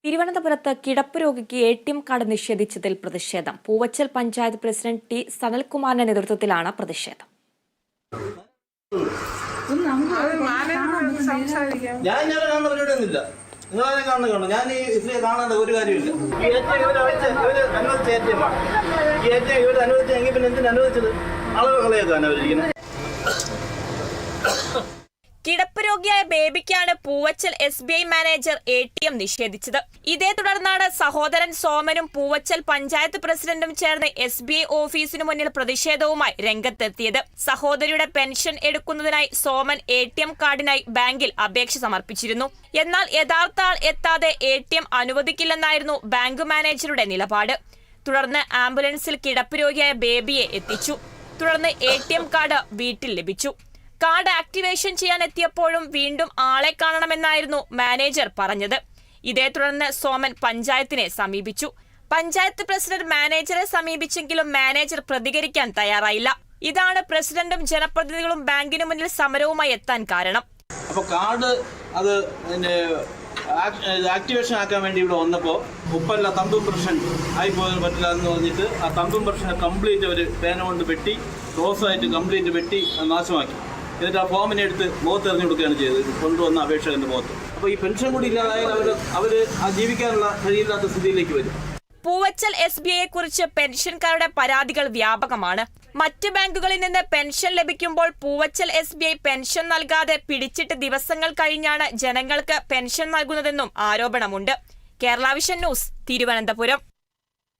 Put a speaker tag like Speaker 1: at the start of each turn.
Speaker 1: തിരുവനന്തപുരത്ത് കിടപ്പ് രോഗിക്ക് എ.ടി.എം കാർഡ് നിഷേധിച്ചതിൽ പ്രതിഷേധം. പൂവച്ചൽ പഞ്ചായത്ത് പ്രസിഡന്റ് ടി സനൽകുമാറിന്റെ നേതൃത്വത്തിലാണ് പ്രതിഷേധം.
Speaker 2: ഞാൻ ഈ കാണേണ്ട ഒരു കാര്യമില്ല. അനുവദിച്ചെങ്കിൽ പിന്നെ എന്തിനു അനുവദിച്ചത്? അളവ് കളയാക്കാൻ അവരിക്കുന്നത്.
Speaker 1: കിടപ്പ് രോഗിയായ ബേബിക്കാണ് പൂവച്ചൽ SBI മാനേജർ ATM നിഷേധിച്ചത്. ഇതേ തുടർന്നാണ് സഹോദരൻ സോമനും പൂവച്ചൽ പഞ്ചായത്ത് പ്രസിഡന്റും ചേർന്ന് SBI ഓഫീസിനു മുന്നിൽ പ്രതിഷേധവുമായി രംഗത്തെത്തിയത്. സഹോദരിയുടെ പെൻഷൻ എടുക്കുന്നതിനായി സോമൻ ATM കാർഡിനായി ബാങ്കിൽ അപേക്ഷ സമർപ്പിച്ചിരുന്നു. എന്നാൽ യഥാർത്ഥ ആൾ എത്താതെ ATM അനുവദിക്കില്ലെന്നായിരുന്നു ബാങ്ക് മാനേജറുടെ നിലപാട്. തുടർന്ന് ആംബുലൻസിൽ കിടപ്പ് രോഗിയായ ബേബിയെ എത്തിച്ചു. തുടർന്ന് ATM കാർഡ് വീട്ടിൽ ലഭിച്ചു. കാർഡ് ആക്ടിവേഷൻ ചെയ്യാൻ എത്തിയപ്പോഴും വീണ്ടും ആളെ കാണണമെന്നായിരുന്നു മാനേജർ പറഞ്ഞത്. ഇതേ തുടർന്ന് സോമൻ പഞ്ചായത്തിനെ സമീപിച്ചു. പഞ്ചായത്ത് പ്രസിഡന്റ് മാനേജറെ സമീപിച്ചെങ്കിലും മാനേജർ പ്രതികരിക്കാൻ തയ്യാറായില്ല. ഇതാണ് പ്രസിഡന്റും ജനപ്രതിനിധികളും ബാങ്കിന് മുന്നിൽ സമരവുമായി എത്താൻ കാരണം.
Speaker 2: അപ്പോൾ കാർഡ് അത് ആക്ടിവേഷൻ ആക്കാൻ വേണ്ടി ഇവിടെ വന്നപ്പോൾ ഉപ്പല്ല തമ്പും പ്രഷൻ ആയിപ്പോകാൻ പറ്റില്ല എന്ന് പറഞ്ഞിട്ട് ആ തമ്പും പ്രഷനെ കംപ്ലീറ്റ് അവർ പേന കൊണ്ട് വെട്ടി ക്രോസായിട്ട് കംപ്ലീറ്റ് വെട്ടി നാശമാക്കി. എന്നിട്ട് ആ ഫോമിനെ എടുത്ത് മുഖത്ത് എറിഞ്ഞു കൊടുക്കുകയാണ് ചെയ്തത്, കൊണ്ടുവന്ന അപേക്ഷകന്റെ മുഖത്ത്. അപ്പോൾ ഈ പെൻഷൻ കൂടി ഇല്ലാതായാൽ അവർ ആ ജീവിക്കാനുള്ള കഴിയില്ലാത്ത സ്ഥിതിയിലേക്ക് വരും.
Speaker 1: പൂവച്ചൽ SBIയെ കുറിച്ച് പെൻഷൻകാരുടെ പരാതികൾ വ്യാപകമാണ്. മറ്റ് ബാങ്കുകളിൽ നിന്ന് പെൻഷൻ ലഭിക്കുമ്പോൾ പൂവച്ചൽ SBI പെൻഷൻ നൽകാതെ പിടിച്ചിട്ട് ദിവസങ്ങൾ കഴിഞ്ഞാണ് ജനങ്ങൾക്ക് പെൻഷൻ നൽകുന്നതെന്നും ആരോപണമുണ്ട്. Kerala vision news, Thiruvananthapuram.